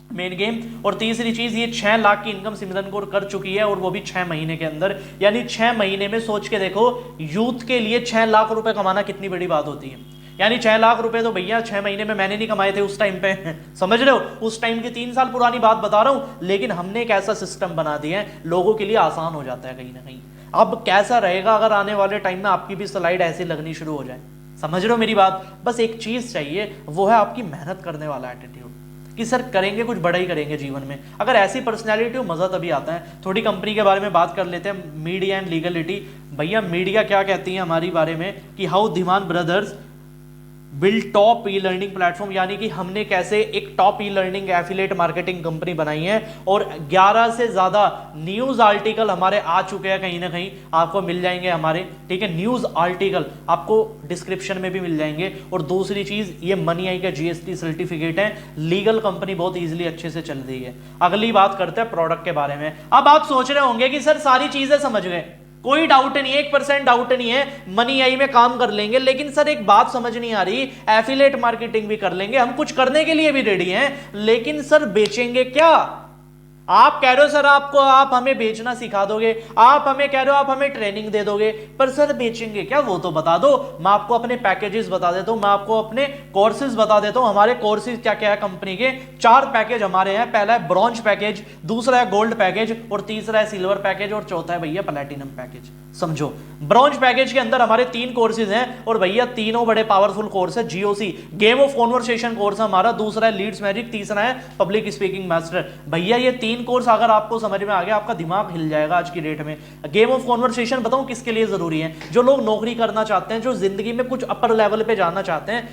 main game. और तीसरी चीज, ये 6 लाख की इनकम सिमरन कौर कर चुकी है, और वो भी 6 महीने के अंदर। यानी 6 महीने में सोच के देखो, यूथ के लिए 6 लाख रुपए कमाना कितनी बड़ी बात होती है। यानी 6 लाख रुपए तो भैया 6 महीने में मैंने नहीं कमाए थे उस टाइम पे समझ रहे हो, उस टाइम की 3 साल पुरानी बात बता रहा हूं। लेकिन हमने एक ऐसा सिस्टम बना दिया है, लोगों के लिए आसान हो जाता है कहीं ना कहीं। अब कैसा रहेगा अगर आने वाले टाइम में आपकी भी स्लाइड ऐसी लगनी शुरू हो जाए, समझ रहे हो मेरी बात। बस एक चीज चाहिए, वो है आपकी मेहनत करने वाला एटीट्यूड, कि सर करेंगे कुछ बड़ा ही करेंगे जीवन में। अगर ऐसी पर्सनैलिटी हो, मजा तभी आता है। थोड़ी कंपनी के बारे में बात कर लेते हैं, मीडिया एंड लीगलिटी। भैया मीडिया क्या कहती है हमारी बारे में कि how Dhiman brothers build top e learning platform, यानी कि हमने कैसे एक top e learning affiliate marketing company बनाई है। और 11 से ज्यादा न्यूज आर्टिकल हमारे आ चुके हैं, कहीं ना कहीं आपको मिल जाएंगे हमारे, ठीक है। न्यूज आर्टिकल आपको डिस्क्रिप्शन में भी मिल जाएंगे। और दूसरी चीज, ये मनी आई का GST सर्टिफिकेट है, लीगल कंपनी बहुत ईजिली अच्छे से चल रही है। अगली बात करते हैं प्रोडक्ट के बारे में। अब आप सोच रहे होंगे कि सर सारी चीजें समझ गए, कोई डाउट नहीं है, 1% डाउट नहीं है, मनी आई में काम कर लेंगे। लेकिन सर एक बात समझ नहीं आ रही, एफिलिएट मार्केटिंग भी कर लेंगे, हम कुछ करने के लिए भी रेडी हैं, लेकिन सर बेचेंगे क्या? आप कह रहे हो सर आपको, आप हमें बेचना सिखा दोगे, आप हमें कह रहे हो आप हमें ट्रेनिंग दे दोगे, पर सर बेचेंगे क्या वो तो बता दो। मैं आपको अपने पैकेजेस बता देता हूं, मैं आपको अपने कोर्सेज बता देता हूं। हमारे कोर्सेज क्या क्या है कंपनी के, 4 पैकेज हमारे हैं। पहला है ब्रॉन्ज पैकेज, दूसरा है गोल्ड पैकेज, और तीसरा है सिल्वर पैकेज, और चौथा है भैया प्लैटिनम पैकेज। समझो, ब्रॉन्ज पैकेज के अंदर हमारे 3 कोर्सेज हैं, और भैया तीनों बड़े पावरफुल कोर्स है। GOC game of conversation course हमारा, दूसरा है लीड्स मैजिक, तीसरा है पब्लिक स्पीकिंग मास्टर। भैया ये 3 कोर्स अगर आपको समझ में आ गया, आपका दिमाग हिल जाएगा आज की डेट में। गेम ऑफ कॉन्वर्सेशन बताऊं किसके लिए जरूरी है? जो लोग नौकरी करना चाहते हैं, जो जिंदगी में कुछ अपर लेवल पे जाना चाहते हैं,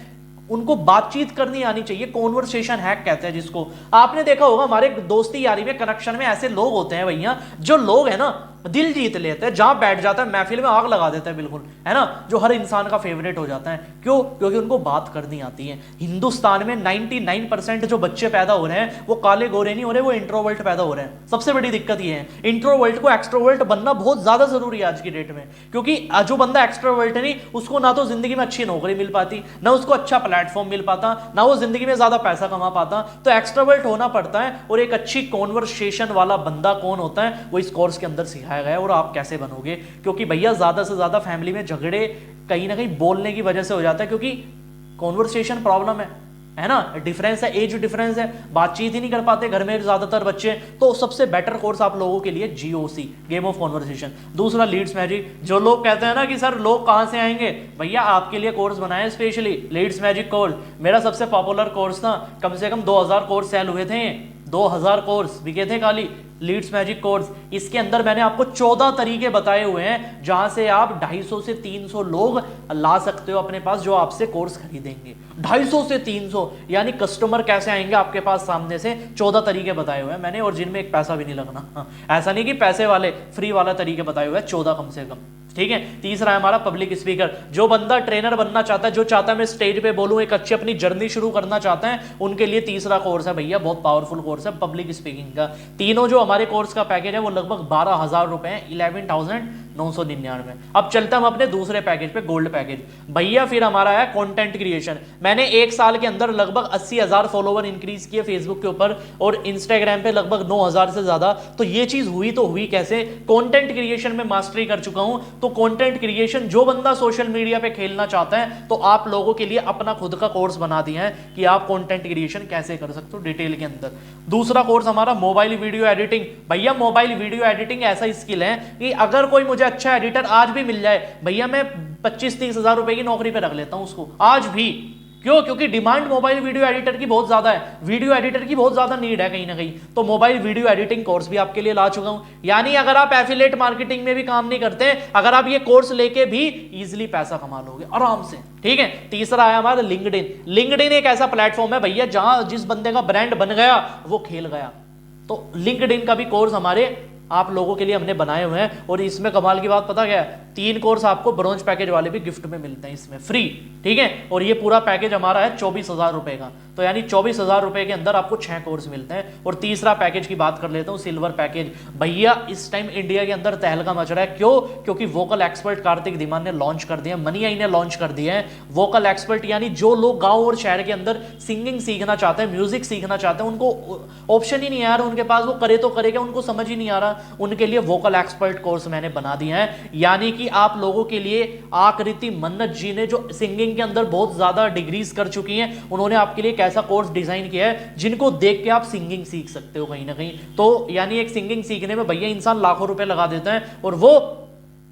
उनको बातचीत करनी आनी चाहिए। कॉन्वर्सेशन हैक कहते हैं जिसको। आपने देखा होगा हमारे दोस्ती यारी में, कनेक्शन में ऐसे लोग होते हैं भैया, जो लोग है ना दिल जीत लेते हैं, जहां बैठ जाता है महफिल में आग लगा देता है, बिल्कुल है ना, जो हर इंसान का फेवरेट हो जाता है। क्यों? क्योंकि उनको बात करनी आती है। हिंदुस्तान में 99% जो बच्चे पैदा हो रहे हैं वो काले गोरे नहीं हो रहे, वो इंट्रोवर्ट पैदा हो रहे हैं। सबसे बड़ी दिक्कत ये है, इंट्रोवर्ट को एक्सट्रोवर्ट बनना बहुत ज्यादा जरूरी है आज की डेट में। क्योंकि जो बंदा एक्सट्रोवर्ट है नहीं, उसको ना तो जिंदगी में अच्छी नौकरी मिल पाती, ना उसको अच्छा प्लेटफॉर्म मिल पाता, ना वो जिंदगी में ज्यादा पैसा कमा पाता। तो एक्सट्रोवर्ट होना पड़ता है। और एक अच्छी कॉन्वर्सेशन वाला बंदा कौन होता है, वो इस कोर्स के अंदर सिखाया गया है। और आप कैसे बनोगे, क्योंकि भैया ज्यादा से ज्यादा फैमिली में झगड़े कहीं ना कहीं बोलने की वजह से हो जाता है, क्योंकि कॉन्वर्सेशन प्रॉब्लम है ना, डिफरेंस है, एज डिफरेंस है, बातचीत ही नहीं कर पाते घर में ज्यादातर बच्चे। तो सबसे बेटर कोर्स आप लोगों के लिए GOC गेम ऑफ कॉन्वर्सेशन, दूसरा लीड्स मैजिक। जो लोग कहते हैं ना कि सर लोग कहां से आएंगे, भैया आपके लिए कोर्स बनाए स्पेशली लीड्स मैजिक कोर्स। मेरा सबसे पॉपुलर कोर्स था, कम से कम 2000 कोर्स सेल हुए थे, 2000 कोर्स बिके थे खाली लीड्स मैजिक कोर्स। इसके अंदर मैंने आपको 14 तरीके बताए हुए हैं, जहां से आप 250 से 300 लोग ला सकते हो अपने पास, जो आपसे कोर्स खरीदेंगे। 250 से 300 यानी कस्टमर कैसे आएंगे आपके पास सामने से, 14 तरीके बताए हुए हैं मैंने, और जिनमें एक पैसा भी नहीं लगना। ऐसा नहीं कि पैसे वाले, फ्री वाला तरीके बताए हुए हैं 14 कम से कम, ठीक है। तीसरा है हमारा पब्लिक स्पीकर। जो बंदा ट्रेनर बनना चाहता है, जो चाहता है मैं स्टेज पे बोलूं, एक अच्छी अपनी जर्नी शुरू करना चाहता है, उनके लिए तीसरा कोर्स है भैया, बहुत पावरफुल कोर्स है पब्लिक स्पीकिंग का। तीनों जो हमारे कोर्स का पैकेज है वो लगभग 12,000 रुपए है, 11,999। अब चलते हम अपने दूसरे पैकेज पे, गोल्ड पैकेज। भैया फिर हमारा है कंटेंट क्रिएशन। मैंने 1 साल के अंदर लगभग 80,000 फॉलोवर इंक्रीज किए फेसबुक के ऊपर, और इंस्टाग्राम पे लगभग 9,000 से ज्यादा। तो ये चीज हुई तो हुई कैसे, कंटेंट क्रिएशन में मास्टरी कर चुका हूं। तो कंटेंट क्रिएशन, जो बंदा सोशल मीडिया पे खेलना चाहता है, तो आप लोगों के लिए अपना खुद का कोर्स बना दिया है कि आप कंटेंट क्रिएशन कैसे कर सकते हो डिटेल के अंदर। दूसरा कोर्स हमारा मोबाइल वीडियो एडिटिंग। भैया मोबाइल वीडियो एडिटिंग ऐसा स्किल है कि अगर कोई मुझे मुझे अच्छा एडिटर आज भी मिल जाए, भैया मैं 25-30 हजार रुपए की नौकरी पे रख लेता हूं उसको आज भी। क्यों? क्योंकि डिमांड मोबाइल वीडियो एडिटर की बहुत ज्यादा है, वीडियो एडिटर की बहुत ज्यादा नीड है कहीं ना कहीं। तो मोबाइल वीडियो एडिटिंग कोर्स भी आपके लिए ला चुका हूं। यानी अगर आप एफिलिएट मार्केटिंग में भी काम नहीं करते, अगर आप ये कोर्स लेके भी इजीली पैसा कमा लोगे आराम से। ठीक है, तीसरा है हमारा लिंक्डइन। लिंक्डइन एक ऐसा प्लेटफॉर्म है भैया जहां जिस बंदे का ब्रांड बन गया वो खेल गया। तो लिंक्डइन का भी कोर्स हमारे आप लोगों के लिए हमने बनाए हुए हैं। और इसमें कमाल की बात पता क्या है, 3 कोर्स आपको ब्रॉन्ज पैकेज वाले भी गिफ्ट में मिलते हैं इसमें फ्री। ठीक है, और ये पूरा पैकेज हमारा है 24,000 रुपए का। तो यानी 24,000 रुपए के अंदर आपको 6 कोर्स मिलते हैं। और तीसरा पैकेज की बात कर लेता हूं, सिल्वर पैकेज। भैया इस टाइम इंडिया के अंदर तहलका मच रहा है। क्यों? क्योंकि वोकल एक्सपर्ट कार्तिक धीमान ने लॉन्च कर दिया, मनी आई ने लॉन्च कर दिया है वोकल एक्सपर्ट। यानी जो लोग गांव और शहर के अंदर सिंगिंग सीखना चाहते हैं, म्यूजिक सीखना चाहते हैं, उनको ऑप्शन ही नहीं आ रहा उनके पास, वो करे तो करेगा, उनको समझ ही नहीं आ रहा, उनके लिए वोकल एक्सपर्ट कोर्स मैंने बना दिया है। यानी कि आप लोगों के लिए आकृति मन्नत जी ने जो सिंगिंग के अंदर बहुत ज्यादा डिग्रीज कर चुकी हैं, उन्होंने आपके लिए एक ऐसा कोर्स डिजाइन किया है जिनको देख के आप सिंगिंग सीख सकते हो कहीं ना कहीं। तो यानी एक सिंगिंग सीखने में भैया इंसान लाखों रुपए लगा देता है और वो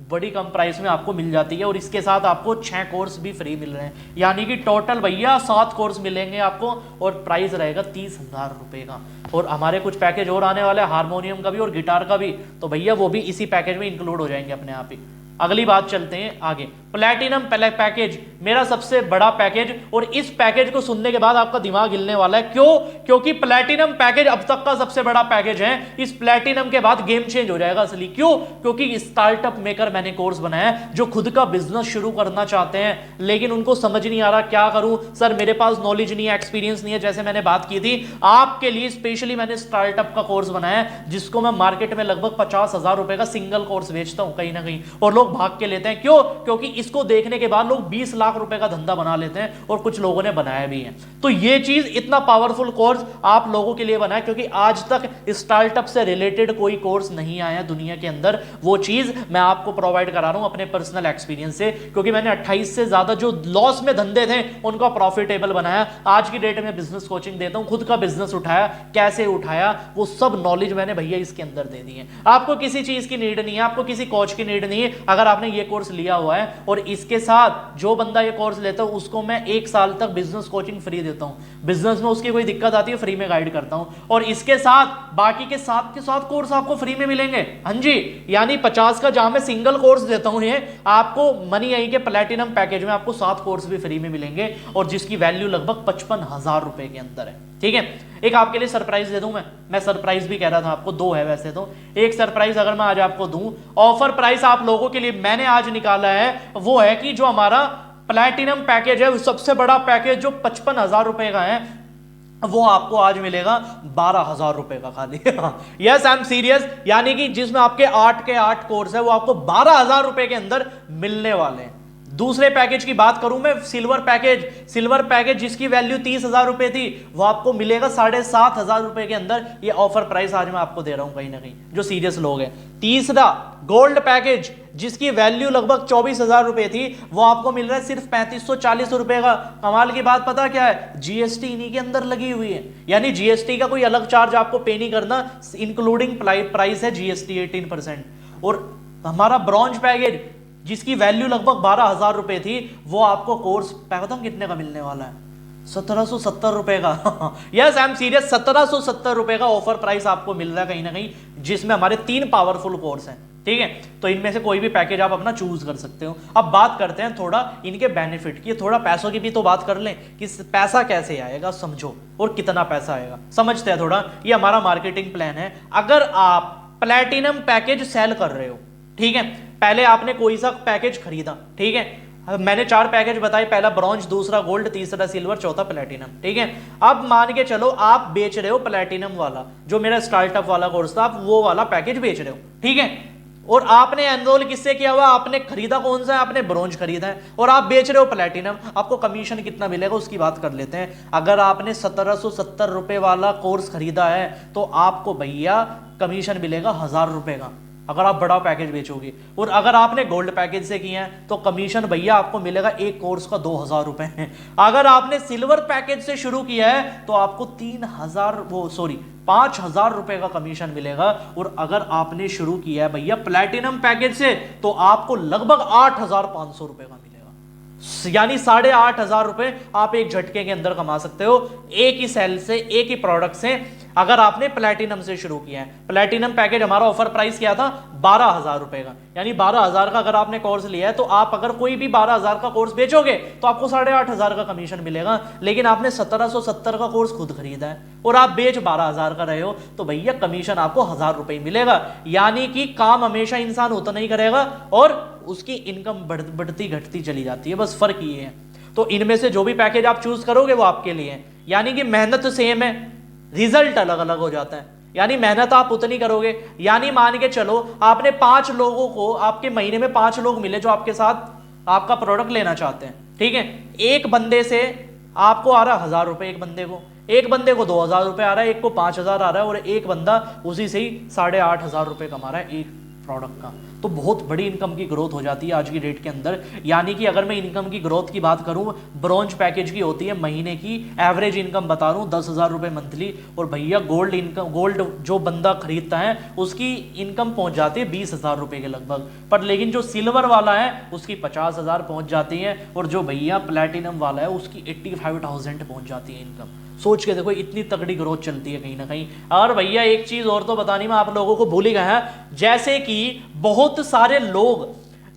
बड़ी कम प्राइस में आपको मिल जाती है। और इसके साथ आपको 6 कोर्स भी फ्री मिल रहे हैं। यानी कि टोटल भैया 7 कोर्स मिलेंगे आपको और प्राइस रहेगा 30,000 रुपए का। और हमारे कुछ पैकेज और आने वाले हैं, हारमोनियम का भी और गिटार का भी, तो भैया वो भी इसी पैकेज में इंक्लूड हो जाएंगे अपने आप ही। अगली बात चलते हैं आगे, प्लैटिनम पैकेज मेरा सबसे बड़ा पैकेज। और इस पैकेज को सुनने के बाद आपका दिमाग हिलने वाला है। क्यों? क्योंकि प्लैटिनम पैकेज अब तक का सबसे बड़ा पैकेज है। इस प्लैटिनम के बाद गेम चेंज हो जाएगा असली। क्यों? क्योंकि स्टार्टअप मेकर मैंने कोर्स बनाया है जो खुद का बिजनेस शुरू करना चाहते हैं, लेकिन उनको समझ नहीं आ रहा क्या करूं सर, मेरे पास नॉलेज नहीं है, एक्सपीरियंस नहीं है। जैसे मैंने बात की थी आपके लिए स्पेशली मैंने स्टार्टअप का कोर्स बनाया है, जिसको मैं मार्केट में लगभग 50,000 रुपए का सिंगल कोर्स बेचता हूं कहीं ना कहीं, और लोग भाग के लेते हैं। क्यों? क्योंकि इसको देखने के बाद लोग 20 लाख रुपए का धंधा बना लेते हैं, और कुछ लोगों ने बनाया भी है। तो ये चीज इतना पावरफुल कोर्स आप लोगों के लिए बना है, क्योंकि आज तक स्टार्टअप से रिलेटेड कोई कोर्स नहीं आया दुनिया के अंदर। वो चीज मैं आपको प्रोवाइड करा रहा हूं अपने पर्सनल एक्सपीरियंस से, क्योंकि मैंने 28 से ज्यादा जो लॉस में धंधे थे उनका प्रॉफिटेबल बनाया। आज की डेट में बिजनेस कोचिंग देता हूं, खुद का बिजनेस उठाया, कैसे उठाया, वो सब नॉलेज मैंने भैया इसके अंदर दे दी है। आपको किसी चीज की नीड नहीं है, आपको किसी कोच की नीड नहीं है, अगर आपने ये कोर्स लिया हुआ है। और इसके साथ जो बंदा ये कोर्स लेता है उसको मैं 1 साल तक बिजनेस कोचिंग फ्री देता हूं। बिजनेस में उसकी कोई दिक्कत आती है फ्री में गाइड करता हूं। और इसके साथ बाकी के 7 कोर्स आपको फ्री में मिलेंगे। हाँ जी, यानी 50 का जहां मैं सिंगल कोर्स देता हूं, ये आपको मनी आई के प्लैटिनम पैकेज में आपको 7 कोर्स भी फ्री में मिलेंगे, और जिसकी वैल्यू लगभग 55,000 रुपए के अंदर है। ठीक है, एक आपके लिए सरप्राइज दे दूं मैं सरप्राइज भी कह रहा था आपको, 2 है वैसे तो। एक सरप्राइज अगर मैं आज आपको दूं, ऑफर प्राइस आप लोगों के लिए मैंने आज निकाला है, वो है कि जो हमारा प्लैटिनम पैकेज है, सबसे बड़ा पैकेज जो 55,000 रुपए का है, वो आपको आज मिलेगा 12,000 रुपए का खाली। Yes, I am serious. यानी कि जिसमें आपके 8 के 8 कोर्स है, वो आपको 12,000 रुपए के अंदर मिलने वाले हैं। दूसरे पैकेज की बात करूं मैं, सिल्वर पैकेज जिसकी वैल्यू 30,000 रुपए थी, वो आपको मिलेगा 7,500 रुपए के अंदर। ये ऑफर प्राइस आज मैं आपको दे रहा हूं कहीं ना कहीं, जो सीरियस लोग हैं। तीसरा गोल्ड पैकेज जिसकी वैल्यू लगभग 24,000 रुपए थी, वो आपको मिल रहा है सिर्फ 3540 रुपए का। कमाल की बात पता क्या है, जीएसटी इन्हीं के अंदर लगी हुई है। यानी जीएसटी का कोई अलग चार्ज आपको पे नहीं करना, इंक्लूडिंग प्राइस है जीएसटी 18%। और हमारा ब्रॉन्ज पैकेज जिसकी वैल्यू लगभग 12,000 रुपए थी, वो आपको कोर्स पता कितने का मिलने वाला है, 1770 रुपए का। यस, आई एम सीरियस, 1770 रुपए का ऑफर प्राइस आपको मिल रहा है कहीं ना कहीं, जिसमें हमारे 3 पावरफुल कोर्स हैं। ठीक है, तो इनमें से कोई भी पैकेज आप अपना चूज कर सकते हो। अब बात करते हैं थोड़ा इनके बेनिफिट की, थोड़ा पैसों की भी तो बात कर लें कि पैसा कैसे आएगा, समझो, और कितना पैसा आएगा समझते हैं थोड़ा। ये हमारा मार्केटिंग प्लान है। अगर आप प्लैटिनम पैकेज सेल कर रहे हो, ठीक है, पहले आपने कोई सा पैकेज खरीदा, ठीक है, मैंने 4 पैकेज बताए, पहला ब्रॉन्ज, दूसरा गोल्ड, तीसरा सिल्वर, चौथा प्लैटिनम। ठीक है, अब मान के चलो आप बेच रहे हो प्लैटिनम वाला, जो मेरा स्टार्टअप वाला कोर्स था, आप वो वाला पैकेज बेच रहे हो। ठीक है, और आपने एनरोल किससे किया हुआ, आपने खरीदा कौन सा है, आपने ब्रॉन्ज खरीदा है, और आप बेच रहे हो प्लैटिनम। आपको कमीशन कितना मिलेगा उसकी बात कर लेते हैं। अगर आपने 1770 रुपए वाला कोर्स खरीदा है, तो आपको भैया कमीशन मिलेगा 1000 रुपए का, अगर आप बड़ा पैकेज बेचोगे। और अगर आपने गोल्ड पैकेज से किया है, तो कमीशन भैया आपको मिलेगा एक कोर्स का 2000 रुपए। अगर आपने सिल्वर पैकेज से शुरू किया है, तो आपको 5,000 रुपए का कमीशन मिलेगा। और अगर आपने शुरू किया है भैया प्लैटिनम पैकेज से तो आपको लगभग 8,500 रुपए का मिलेगा, यानी 8,500 रुपए आप एक झटके के अंदर कमा सकते हो एक ही सेल से, एक ही प्रोडक्ट से, अगर आपने प्लैटिनम से शुरू किया है। प्लैटिनम पैकेज हमारा ऑफर प्राइस क्या था, 12,000 रुपए का, यानी 12,000 का अगर आपने कोर्स लिया है तो आप अगर कोई भी 12,000 का कोर्स बेचोगे तो आपको 8,500 का कमीशन मिलेगा। लेकिन आपने 1770 का कोर्स खुद खरीदा है और आप बेच 12,000 का रहे हो तो भैया कमीशन आपको 1,000 रुपए मिलेगा। यानी कि काम हमेशा इंसान उतना ही करेगा और उसकी इनकम बढ़ती घटती चली जाती है, बस फर्क ये है। तो इनमें से जो भी पैकेज आप चूज करोगे वो आपके लिए है, यानी कि मेहनत सेम है, रिजल्ट अलग अलग हो जाता है। यानी मेहनत आप उतनी करोगे, यानी मान के चलो आपने 5 लोगों को, आपके महीने में 5 लोग मिले जो आपके साथ आपका प्रोडक्ट लेना चाहते हैं, ठीक है। एक बंदे से आपको आ रहा है 1,000 रुपए, एक बंदे को 2,000 रुपए आ रहा है, एक को 5,000 आ रहा है और एक बंदा उसी से ही 8,500 रुपए कमा रहा है एक प्रोडक्ट का। तो बहुत बड़ी इनकम की ग्रोथ हो जाती है आज की डेट के अंदर। यानी कि अगर मैं इनकम की ग्रोथ की बात करूं, ब्रॉन्ज पैकेज की होती है महीने की एवरेज इनकम बता रहा हूं 10,000 रुपए मंथली। और भैया गोल्ड इनकम, गोल्ड जो बंदा खरीदता है उसकी इनकम पहुंच जाती है 20,000 रुपए के लगभग, पर लेकिन जो सिल्वर वाला है उसकी 50,000 पहुंच जाती है और जो भैया प्लैटिनम वाला है उसकी 85,000 पहुंच जाती है इनकम। सोच के देखो इतनी तगड़ी ग्रोथ चलती है कहीं ना कहीं। और भैया एक चीज और तो बतानी मैं आप लोगों को भूल ही गया, जैसे कि बहुत सारे लोग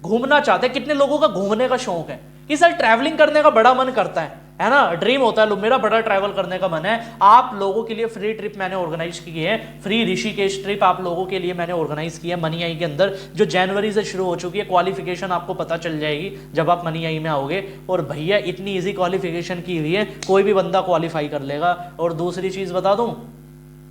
घूमना चाहते हैं, कितने लोगों का घूमने का शौक है कि सर ट्रैवलिंग करने का बड़ा मन करता है ना, ड्रीम होता है, मेरा बड़ा ट्रैवल करने का मन है। आप लोगों के लिए फ्री ट्रिप मैंने ऑर्गेनाइज की है, फ्री ऋषिकेश ट्रिप आप लोगों के लिए मैंने ऑर्गेनाइज किया मनी आई के अंदर, जो जनवरी से शुरू हो चुकी है। क्वालिफिकेशन आपको पता चल जाएगी जब आप मनी आई में आओगे। और भैया इतनी इजी क्वालिफिकेशन की हुई है, कोई भी बंदा क्वालिफाई कर लेगा। और दूसरी चीज बता दूं,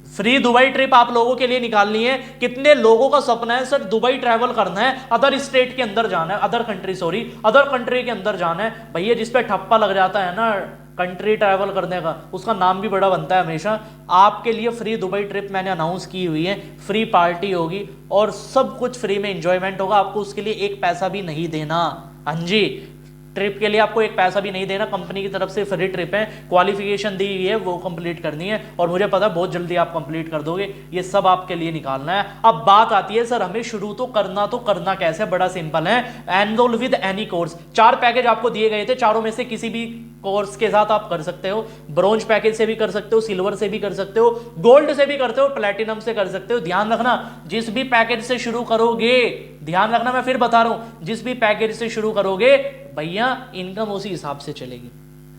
फ्री दुबई ट्रिप आप लोगों के लिए निकालनी है। कितने लोगों का सपना है सर दुबई ट्रैवल करना है, अदर स्टेट के अंदर जाना है, अदर कंट्री के अंदर जाना है। भैया जिस पे ठप्पा लग जाता है ना कंट्री ट्रैवल करने का, उसका नाम भी बड़ा बनता है हमेशा। आपके लिए फ्री दुबई ट्रिप मैंने अनाउंस की हुई है, फ्री पार्टी होगी और सब कुछ फ्री में एंजॉयमेंट होगा, आपको उसके लिए एक पैसा भी नहीं देना। हाँ जी, ट्रिप के लिए आपको एक पैसा भी नहीं देना, कंपनी की तरफ से फ्री ट्रिप है। क्वालिफिकेशन दी हुई है वो कंप्लीट करनी है और मुझे पता है बहुत जल्दी आप कंप्लीट कर दोगे। ये सब आपके लिए निकालना है। अब बात आती है सर हमें शुरू तो करना कैसे, बड़ा सिंपल है, enrol with any course. 4 package आपको दिए गए थे, चारों में से किसी भी कोर्स के साथ आप कर सकते हो। ब्रॉन्ज पैकेज से भी कर सकते हो, सिल्वर से भी कर सकते हो, गोल्ड से भी करते हो, प्लैटिनम से कर सकते हो। ध्यान रखना जिस भी पैकेज से शुरू करोगे, ध्यान रखना मैं फिर बता रहा हूं, जिस भी पैकेज से शुरू करोगे भैया इनकम उसी हिसाब से चलेगी,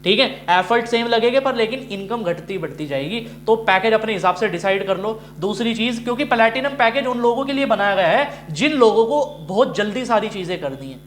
ठीक है। एफर्ट सेम लगेगा पर लेकिन इनकम घटती बढ़ती जाएगी। तो पैकेज अपने हिसाब से डिसाइड कर लो। दूसरी चीज, क्योंकि प्लैटिनम पैकेज उन लोगों के लिए बनाया गया है जिन लोगों को बहुत जल्दी सारी चीजें करनी है।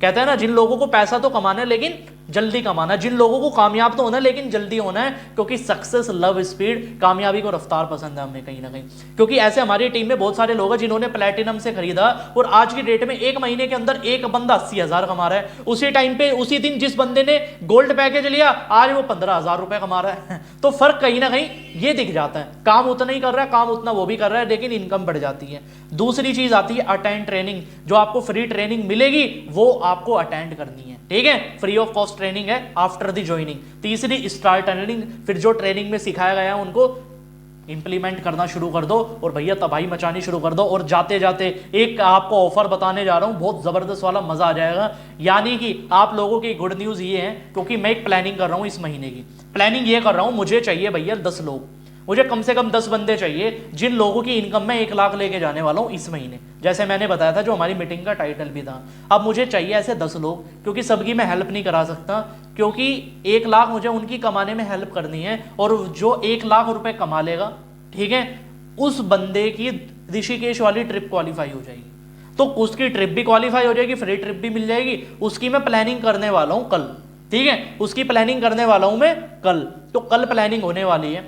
कहते हैं ना जिन लोगों को पैसा तो कमाना है लेकिन जल्दी कमाना, जिन लोगों को कामयाब तो होना है लेकिन जल्दी होना है, क्योंकि सक्सेस लव स्पीड, कामयाबी को रफ्तार पसंद है हमें कहीं ना कहीं। क्योंकि ऐसे हमारी टीम में बहुत सारे लोग हैं जिन्होंने प्लैटिनम से खरीदा और आज की डेट में एक महीने के अंदर एक बंदा 80,000 कमा रहा है। उसी टाइम पे उसी दिन जिस बंदे ने गोल्ड पैकेज लिया आज वो 15,000 रुपए कमा रहा है। तो फर्क कहीं ना कहीं ये दिख जाता है, काम उतना ही कर रहा है, काम उतना वो भी कर रहा है लेकिन इनकम बढ़ जाती है। दूसरी चीज आती है अटेंड ट्रेनिंग, जो आपको फ्री ट्रेनिंग मिलेगी वो आपको अटेंड करनी है, ठीक है, फ्री ऑफ कॉस्ट ट्रेनिंग है आफ्टर द ज्वाइनिंग। तीसरी स्टार्ट ट्रेनिंग, फिर जो ट्रेनिंग में सिखाया गया है उनको इंप्लीमेंट करना शुरू कर दो और भैया तबाही मचानी शुरू कर दो। और जाते जाते एक आपको ऑफर बताने जा रहा हूं, बहुत जबरदस्त वाला, मजा आ जाएगा। यानी कि आप लोगों की गुड न्यूज ये है, क्योंकि मैं एक प्लानिंग कर रहा हूं, इस महीने की प्लानिंग ये कर रहा हूं, मुझे चाहिए भैया 10 लोग, मुझे कम से कम 10 बंदे चाहिए जिन लोगों की इनकम में 1 लाख लेके जाने वाला हूं इस महीने, जैसे मैंने बताया था जो हमारी मीटिंग का टाइटल भी था। अब मुझे चाहिए ऐसे 10 लोग, क्योंकि सबकी मैं हेल्प नहीं करा सकता, क्योंकि 1 लाख मुझे उनकी कमाने में हेल्प करनी है। और जो 1 लाख रुपए कमा लेगा, ठीक है, उस बंदे की ऋषिकेश वाली ट्रिप क्वालिफाई हो जाएगी, तो उसकी ट्रिप भी क्वालिफाई हो जाएगी, फ्री ट्रिप भी मिल जाएगी। उसकी मैं प्लानिंग करने वाला हूं कल, ठीक है, उसकी प्लानिंग करने वाला हूं मैं कल। तो कल प्लानिंग होने वाली है,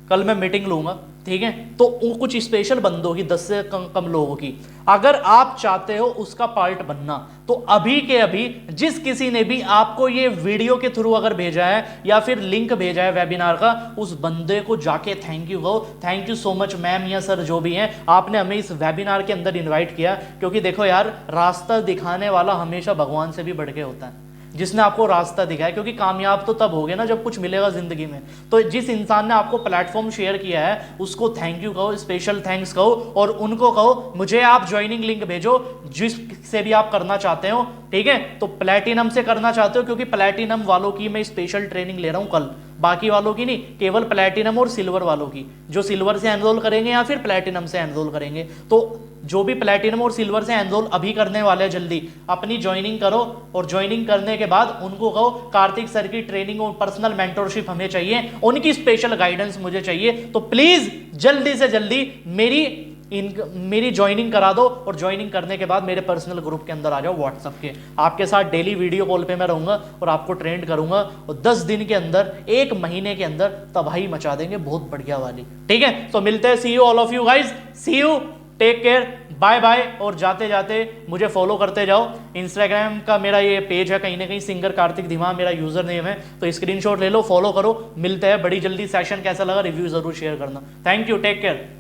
कल मैं मीटिंग लूंगा, ठीक है। तो कुछ स्पेशल बंदों की, 10 से कम लोगों की, अगर आप चाहते हो उसका पार्ट बनना, तो अभी के अभी जिस किसी ने भी आपको ये वीडियो के थ्रू अगर भेजा है या फिर लिंक भेजा है वेबिनार का, उस बंदे को जाके थैंक यू कहो, thank you so much ma'am या सर जो भी हैं, आपने हमें इस वेबिनार के अंदर इन्वाइट किया। क्योंकि देखो यार, रास्ता दिखाने वाला हमेशा भगवान से भी बढ़ के होता है। जिसने आपको रास्ता दिखाया, क्योंकि कामयाब तो तब होगे ना जब कुछ मिलेगा जिंदगी में। तो जिस इंसान ने आपको प्लेटफॉर्म शेयर किया है उसको थैंक यू कहो, स्पेशल थैंक्स कहो, और उनको कहो मुझे आप ज्वाइनिंग लिंक भेजो जिससे भी आप करना चाहते हो, ठीक है। तो प्लैटिनम से करना चाहते हो, क्योंकि प्लैटिनम वालों की मैं स्पेशल ट्रेनिंग ले रहा हूं कल, बाकी वालों की नहीं, केवल प्लैटिनम और सिल्वर वालों की, जो सिल्वर से एनरोल करेंगे या फिर प्लैटिनम से एनरोल करेंगे। तो जो भी प्लैटिनम और सिल्वर से एनरोल अभी करने वाले हैं, जल्दी अपनी ज्वाइनिंग करो, और ज्वाइनिंग करने के बाद उनको कहो कार्तिक सर की ट्रेनिंग और पर्सनल मेंटरशिप हमें चाहिए, उनकी स्पेशल गाइडेंस मुझे चाहिए। तो प्लीज जल्दी से जल्दी मेरी ज्वाइनिंग करा दो, और ज्वाइनिंग करने के बाद मेरे पर्सनल ग्रुप के अंदर आ जाओ व्हाट्सएप के। आपके साथ डेली वीडियो कॉल पे मैं रहूंगा और आपको ट्रेंड करूंगा, और 10 दिन के अंदर, 1 महीने के अंदर तबाही मचा देंगे बहुत बढ़िया वाली, ठीक है। तो मिलते हैं, see you all of you guys, see you, take care, bye bye. और जाते जाते मुझे फॉलो करते जाओ, इंस्टाग्राम का मेरा ये पेज है कहीं ना कहीं, सिंगर कार्तिक धीमान मेरा यूजर नेम है, तो स्क्रीनशॉट ले लो, फॉलो करो। मिलते हैं बड़ी जल्दी, सेशन कैसा लगा रिव्यू जरूर शेयर करना। Thank you, take care.